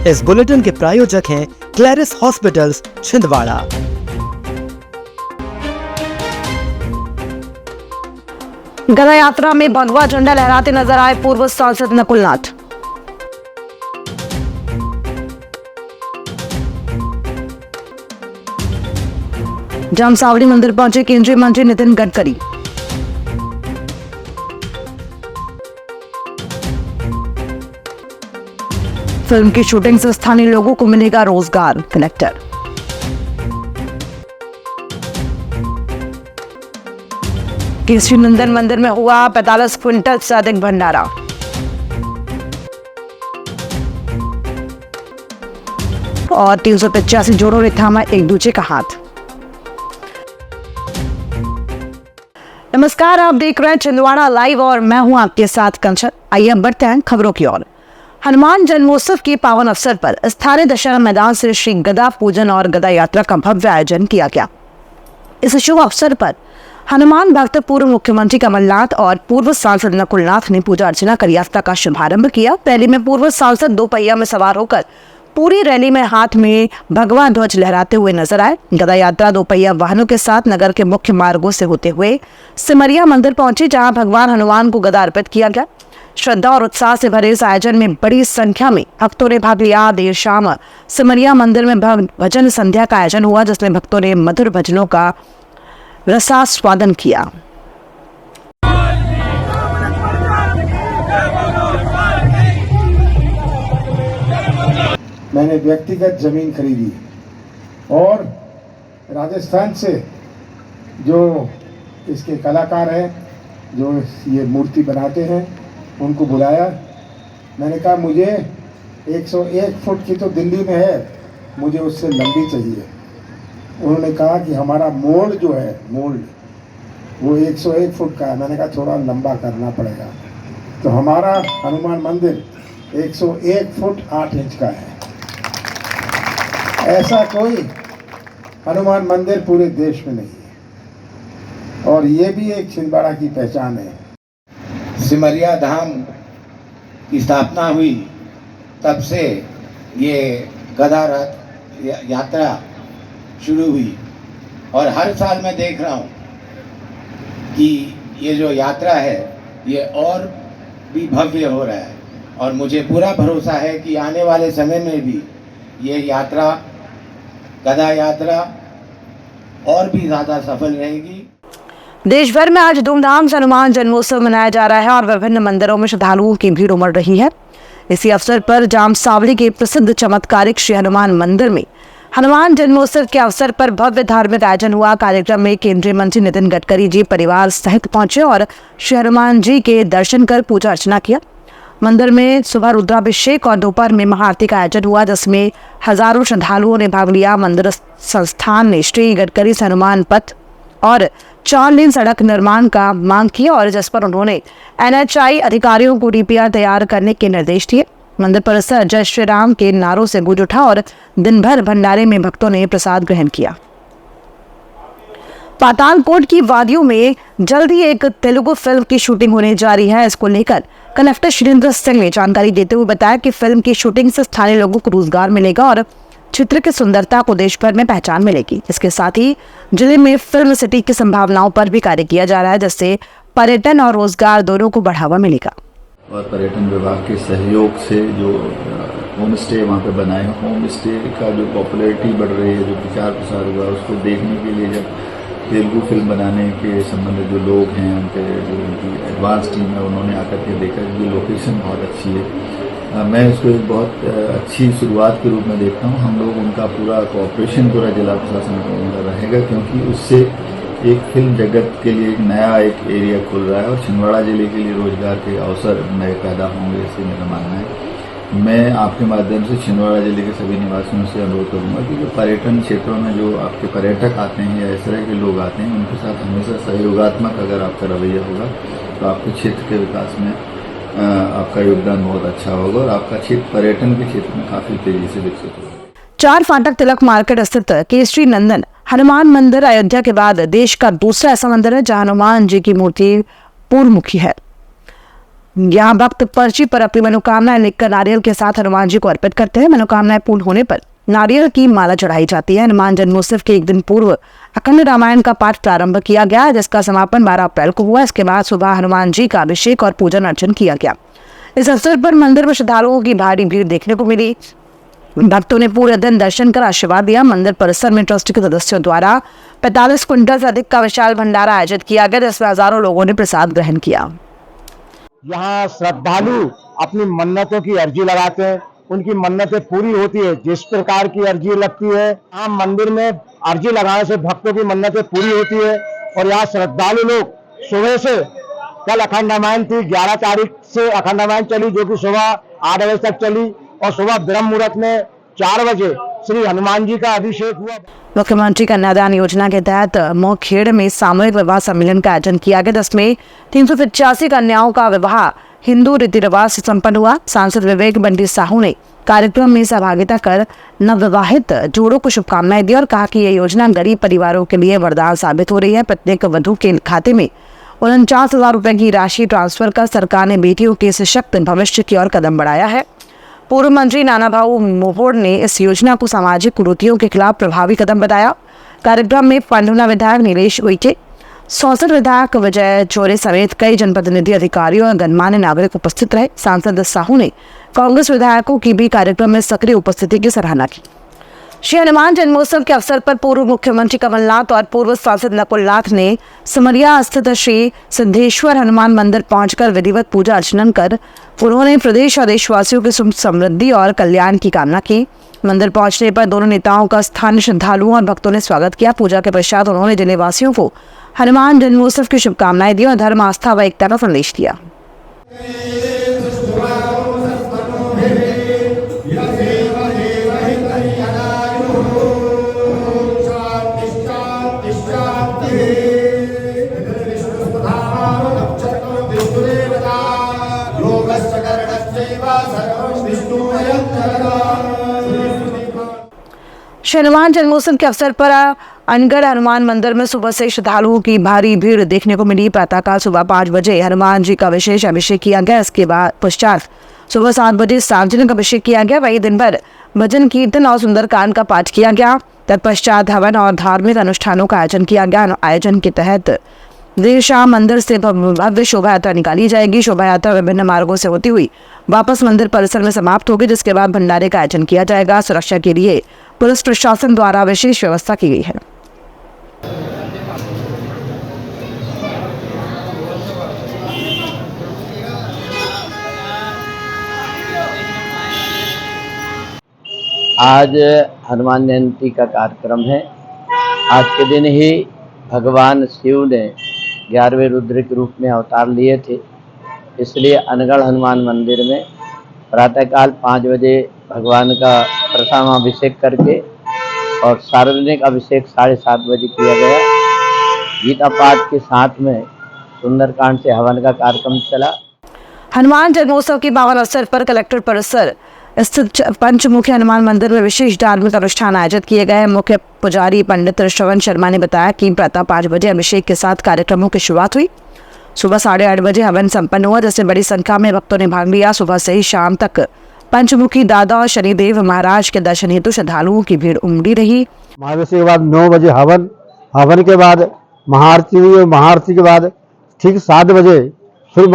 इस बुलेटिन के प्रायोजक हैं क्लैरिस हॉस्पिटल्स छिंदवाड़ा। गदा यात्रा में भगवा झंडा लहराते नजर आए पूर्व सांसद नकुल नाथ। जामसावड़ी मंदिर पहुंचे केंद्रीय मंत्री नितिन गडकरी। फिल्म की शूटिंग से स्थानीय लोगों को मिलेगा रोजगार, कलेक्टर। केसरी नंदन मंदिर में हुआ 45 क्विंटल से अधिक भंडारा। और 385 जोड़ों ने थामा एक दूसरे का हाथ। नमस्कार, आप देख रहे हैं छिंदवाड़ा लाइव और मैं हूं आपके साथ कंचन। आइए अब बढ़ते हैं खबरों की ओर। हनुमान जन्मोत्सव के पावन अवसर पर स्थानीय दशहरा मैदान से श्री गदा पूजन और गदा यात्रा का भव्य आयोजन किया गया। इस शुभ अवसर पर हनुमान भक्त पूर्व मुख्यमंत्री कमलनाथ और पूर्व सांसद नकुल नाथ ने पूजा अर्चना कर यात्रा का शुभारंभ किया। रैली में पूर्व सांसद दोपहिया में सवार होकर पूरी रैली में हाथ में भगवा ध्वज लहराते हुए नजर आए। गदा यात्रा दोपहिया वाहनों के साथ नगर के मुख्य मार्गों से होते हुए सिमरिया मंदिर पहुंची, जहां भगवान हनुमान को गदा अर्पित किया गया। श्रद्धा और उत्साह से भरे इस आयोजन में बड़ी संख्या में भक्तों ने भाग लिया। देर शाम सिमरिया मंदिर में भजन संध्या का आयोजन हुआ, जिसमें भक्तों ने मधुर भजनों का रसास्वादन किया। मैंने व्यक्तिगत जमीन खरीदी और राजस्थान से जो इसके कलाकार हैं, जो ये मूर्ति बनाते हैं, उनको बुलाया। मैंने कहा मुझे 101 फुट की तो दिल्ली में है, मुझे उससे लंबी चाहिए। उन्होंने कहा कि हमारा मोल्ड जो है, मोल्ड वो 101 फुट का है। मैंने कहा थोड़ा लंबा करना पड़ेगा। तो हमारा हनुमान मंदिर 101 फुट 8 इंच का है। ऐसा कोई हनुमान मंदिर पूरे देश में नहीं है और ये भी एक छिंदवाड़ा की पहचान है। सिमरिया धाम की स्थापना हुई तब से ये गदा रथ यात्रा शुरू हुई और हर साल मैं देख रहा हूँ कि ये जो यात्रा है ये और भी भव्य हो रहा है और मुझे पूरा भरोसा है कि आने वाले समय में भी ये यात्रा, गदा यात्रा और भी ज़्यादा सफल रहेगी। देश भर में आज धूमधाम से हनुमान जन्मोत्सव मनाया जा रहा है और विभिन्न मंदिरों में श्रद्धालुओं की भीड़ उमड़ रही है। इसी अवसर पर जामसावड़ी के प्रसिद्ध चमत्कारिक श्री हनुमान मंदिर में हनुमान जन्मोत्सव के अवसर पर भव्य धार्मिक आयोजन हुआ। कार्यक्रम में केंद्रीय मंत्री नितिन गडकरी जी परिवार सहित पहुंचे और श्री हनुमान जी के दर्शन कर पूजा अर्चना किया। मंदिर में सुबह रुद्राभिषेक और दोपहर में महाआरती का आयोजन हुआ, जिसमें हजारों श्रद्धालुओं ने भाग लिया। मंदिर संस्थान ने श्री गडकरी से हनुमान पथ और 4 लेन सड़क निर्माण का मांग किया और जिस पर उन्होंने NHAI अधिकारियों को DPR तैयार करने के निर्देश दिए। मंदिर परिसर जय श्री राम के नारों से गूंज उठा और दिन भर भंडारे में भक्तों ने प्रसाद ग्रहण किया। पातालकोट की वादियों में जल्दी एक तेलुगु फिल्म की शूटिंग होने जा रही है। इसको लेकर कलेक्टर श्रीेंद्र सिंह ने जानकारी देते हुए बताया कि फिल्म की शूटिंग से स्थानीय लोगों को रोजगार मिलेगा और चित्र की सुंदरता को देश भर में पहचान मिलेगी। इसके साथ ही जिले में फिल्म सिटी की संभावनाओं पर भी कार्य किया जा रहा है, जिससे पर्यटन और रोजगार दोनों को बढ़ावा मिलेगा। और पर्यटन विभाग के सहयोग से जो होम स्टे वहाँ पे बनाए, होम स्टे का जो पॉपुलैरिटी बढ़ रही है, जो प्रचार प्रसार हुआ, उसको देखने के लिए जब तेलुगु फिल्म बनाने के संबंधित जो लोग हैं, उनके जो उनकी एडवांस टीम है, उन्होंने आकर के देखा कि लोकेशन बहुत अच्छी है। मैं इसको एक बहुत अच्छी शुरुआत के रूप में देखता हूँ। हम लोग उनका पूरा कोऑपरेशन पूरा जिला प्रशासन का रहेगा, क्योंकि उससे एक फिल्म जगत के लिए एक नया एक एरिया खुल रहा है और छिंदवाड़ा जिले के लिए रोजगार के अवसर नए पैदा होंगे, ऐसे मेरा मानना है। मैं आपके माध्यम से छिंदवाड़ा जिले के सभी निवासियों से अनुरोध करूंगा कि जो पर्यटन क्षेत्रों में जो आपके पर्यटक आते हैं या इस तरह के लोग आते हैं, उनके साथ हमेशा सहयोगात्मक अगर आपका रवैया होगा तो आपके क्षेत्र के विकास में आपका योगदान बहुत अच्छा होगा और आपका क्षेत्र पर्यटन के क्षेत्र में काफी तेजी से विकसित होगा। 4 फाटक तिलक मार्केट स्थित केसरी नंदन हनुमान मंदिर अयोध्या के बाद देश का दूसरा ऐसा मंदिर है जहां हनुमान जी की मूर्ति पूर्वमुखी है। यहाँ भक्त पर्ची पर अपनी मनोकामनाएं लिखकर नारियल के साथ हनुमान जी को अर्पित करते हैं। मनोकामनाएं पूर्ण होने पर नारियल की माला चढ़ाई जाती है। हनुमान जन्मोत्सव के एक दिन पूर्व अखंड रामायण का पाठ प्रारंभ किया गया, जिसका समापन 12 अप्रैल को हुआ। इसके बाद सुबह हनुमान जी का अभिषेक और पूजन अर्चन किया गया। इस अवसर पर मंदिर में श्रद्धालुओं की भारी भीड़ देखने को मिली। भक्तों ने पूरे दिन दर्शन कर आशीर्वाद दिया। मंदिर परिसर में ट्रस्ट के सदस्यों द्वारा 45 क्विंटल से अधिक का विशाल भंडारा आयोजित किया गया, जिसमें हजारों लोगों ने प्रसाद ग्रहण किया। यहाँ श्रद्धालु अपनी मन्नतों की अर्जी लगाते हैं, उनकी मन्नतें पूरी होती है। जिस प्रकार की अर्जी लगती है, यहाँ मंदिर में अर्जी लगाने से भक्तों की मन्नतें पूरी होती है। और यहाँ श्रद्धालु लोग सुबह से, कल अखंड रामायण थी, 11 तारीख से अखंड रामायण चली, जो कि सुबह 8 बजे तक चली, और सुबह ब्रह्म मुहूर्त में 4 बजे श्री हनुमान जी का अभिषेक हुआ। मुख्यमंत्री कन्यादान योजना के तहत मोखेड़ में सामूहिक विवाह सम्मेलन का आयोजन किया गया, जिसमें 385 कन्याओं का विवाह हिंदू रीति रिवाज से संपन्न हुआ। सांसद विवेक बंटी साहू ने कार्यक्रम में सहभागिता कर नवविवाहित जोड़ों को शुभकामनाएं दी और कहा कि यह योजना गरीब परिवारों के लिए वरदान साबित हो रही है। प्रत्येक वधू के खाते में 49,000 रुपए की राशि ट्रांसफर कर सरकार ने बेटियों के सशक्त भविष्य की ओर कदम बढ़ाया है। पूर्व मंत्री नाना भाऊ मोहोड़ ने इस योजना को सामाजिक कुरीतियों के खिलाफ प्रभावी कदम बताया। कार्यक्रम में पंडुना विधायक नीलेश उइके, सौसर विधायक विजय चोरे समेत कई जनप्रतिनिधि, अधिकारी और गणमान्य नागरिक उपस्थित रहे। सांसद साहू ने कांग्रेस विधायकों की भी कार्यक्रम में सक्रिय उपस्थिति की सराहना की। श्री हनुमान जन्मोत्सव के अवसर पर पूर्व मुख्यमंत्री कमलनाथ और पूर्व सांसद नकुलनाथ ने सिमरिया स्थित श्री सिद्धेश्वर हनुमान मंदिर पहुंचकर विधिवत पूजा अर्चना कर उन्होंने प्रदेश और देशवासियों की सुख समृद्धि और कल्याण की कामना की। मंदिर पहुंचने पर दोनों नेताओं का स्थानीय श्रद्धालुओं और भक्तों ने स्वागत किया। पूजा के पश्चात उन्होंने जिलेवासियों को हनुमान जन्मोत्सव की शुभकामनाएं दी और धर्म, आस्था व एकता का संदेश दिया। हनुमान जन्मोत्सव के अवसर पर अनगढ़ हनुमान मंदिर में सुबह से श्रद्धालुओं की भारी भीड़ देखने को मिली। प्रातःकाल सुबह 5 बजे हनुमान जी का विशेष अभिषेक किया गया। इसके बाद पश्चात सुबह 7 बजे सार्वजनिक अभिषेक किया गया। वहीं दिन भर भजन कीर्तन और सुंदरकांड का पाठ किया गया। तत्पश्चात हवन और धार्मिक अनुष्ठानों का आयोजन किया गया। आयोजन के तहत देर शाम मंदिर से भव्य शोभा यात्रा निकाली जाएगी। शोभा यात्रा विभिन्न मार्गों से होती हुई वापस मंदिर परिसर में समाप्त होगी, जिसके बाद भंडारे का आयोजन किया जाएगा। सुरक्षा के लिए पुलिस प्रशासन द्वारा विशेष व्यवस्था की गई है। आज हनुमान जयंती का कार्यक्रम है। आज के दिन ही भगवान शिव ने 11वें रुद्र के रूप में अवतार लिए थे, इसलिए अनगढ़ हनुमान मंदिर में प्रातःकाल 5 बजे भगवान का प्रथम अभिषेक करके और सार्वजनिक अभिषेक 7:30 बजे किया गया। गीता पाठ के साथ में सुंदरकांड से हवन का कार्यक्रम चला। हनुमान जन्मोत्सव के पावन अवसर पर कलेक्टर परिसर स्थित पंचमुखी हनुमान मंदिर में विशेष धार्मिक अनुष्ठान आयोजित किए गए। मुख्य पुजारी पंडित श्रवण शर्मा ने बताया कि प्रातः 5 बजे अभिषेक के साथ कार्यक्रमों की शुरुआत हुई। सुबह 8:30 बजे हवन संपन्न हुआ, जिसमें बड़ी संख्या में भक्तों ने भाग लिया। सुबह से ही शाम तक पंचमुखी दादा और शनिदेव महाराज के दर्शन हेतु श्रद्धालुओं की भीड़ उमड़ी रही। महाआरती के बाद 9 बजे हवन के बाद महाआरती हुई और महाआरती के बाद ठीक 7 बजे फिर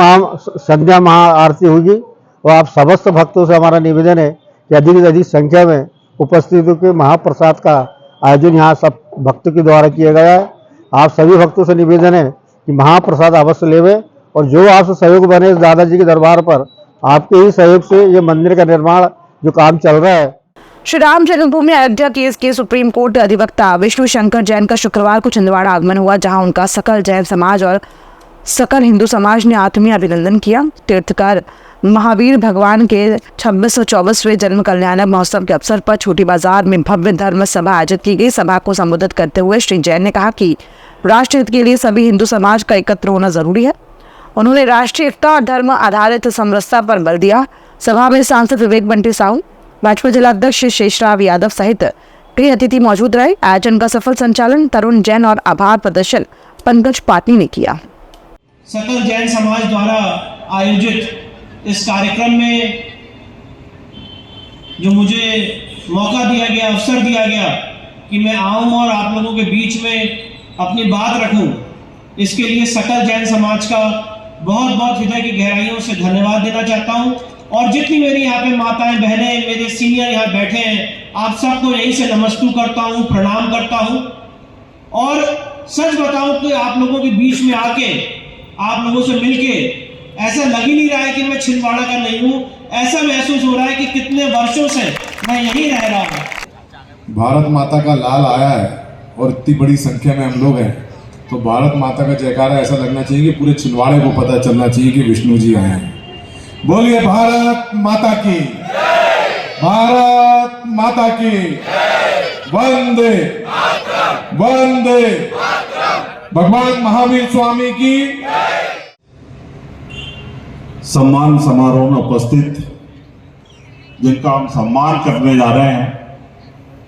संध्या महाआरती होगी। और आप समस्त भक्तों से हमारा निवेदन है कि अधिक से अधिक संख्या में उपस्थित होकर महाप्रसाद का आयोजन यहाँ सब भक्तों के द्वारा किया गया है। आप सभी भक्तों से निवेदन है कि महाप्रसाद अवश्य लेवे और जो आपसे सहयोग बने दादाजी के दरबार पर, आपके ही सहयोग से ये मंदिर का निर्माण जो काम चल रहा है। श्री राम जन्मभूमि अयोध्या केस के सुप्रीम कोर्ट अधिवक्ता विष्णु शंकर जैन का शुक्रवार को छिंदवाड़ा आगमन हुआ, जहां उनका सकल जैन समाज और सकल हिंदू समाज ने आत्मीय अभिनंदन किया। तीर्थकार महावीर भगवान के 2624वें जन्म कल्याणक महोत्सव के अवसर पर छोटी बाजार में भव्य धर्म सभा आयोजित की गई। सभा को संबोधित करते हुए श्री जैन ने कहा कि राष्ट्र हित के लिए सभी हिंदू समाज का एकत्र होना जरूरी है। उन्होंने राष्ट्रीय एकता और धर्म आधारित समरसता पर बल दिया। सभा में सांसद विवेक बंटी साहू, भाजपा जिलाध्यक्ष शेषराव यादव सहित कई अतिथि मौजूद रहे। आयोजन का सफल संचालन तरुण जैन और आभार प्रदर्शन पंकज पाटनी ने किया। सकल जैन समाज द्वारा आयोजित इस कार्यक्रम में जो मुझे मौका दिया गया, अवसर दिया गया कि मैं आऊं और आप लोगों के बीच में अपनी बात रखूं, इसके लिए सकल जैन समाज का बहुत बहुत हृदय की गहराइयों से धन्यवाद देना चाहता हूं। और जितनी मेरी यहाँ पे माताएं, बहनें, मेरे सीनियर यहाँ बैठे हैं, आप सबको यहीं से नमस्तु करता हूँ, प्रणाम करता हूँ। और सच बताऊं तो आप लोगों के बीच में आके, आप लोगों से मिलके ऐसा लग ही नहीं रहा है कि मैं छिंदवाड़ा का नहीं हूँ। ऐसा महसूस हो रहा है कि कितने वर्षों से मैं यहीं रह रहा हूँ। भारत माता का लाल आया है और इतनी बड़ी संख्या में हम लोग हैं, तो भारत माता का जयकारा ऐसा लगना चाहिए कि पूरे छिंदवाड़े को पता चलना चाहिए कि विष्णु जी आए हैं। बोलिए भारत माता की, भारत माता की, वंदे वंदे, भगवान महावीर स्वामी की। सम्मान समारोह में उपस्थित जिनका हम सम्मान करने जा रहे हैं,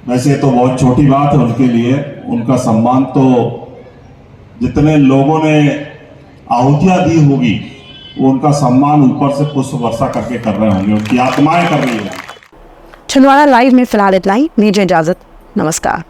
वैसे तो बहुत छोटी बात है उनके लिए। उनका सम्मान तो जितने लोगों ने आहुतियां दी होगी, वो उनका सम्मान ऊपर से पुष्प वर्षा करके कर रहे होंगे, उनकी आत्माएं कर रही है। छिंदवाड़ा लाइव में फिलहाल इतना ही। दीजिए इजाजत, नमस्कार।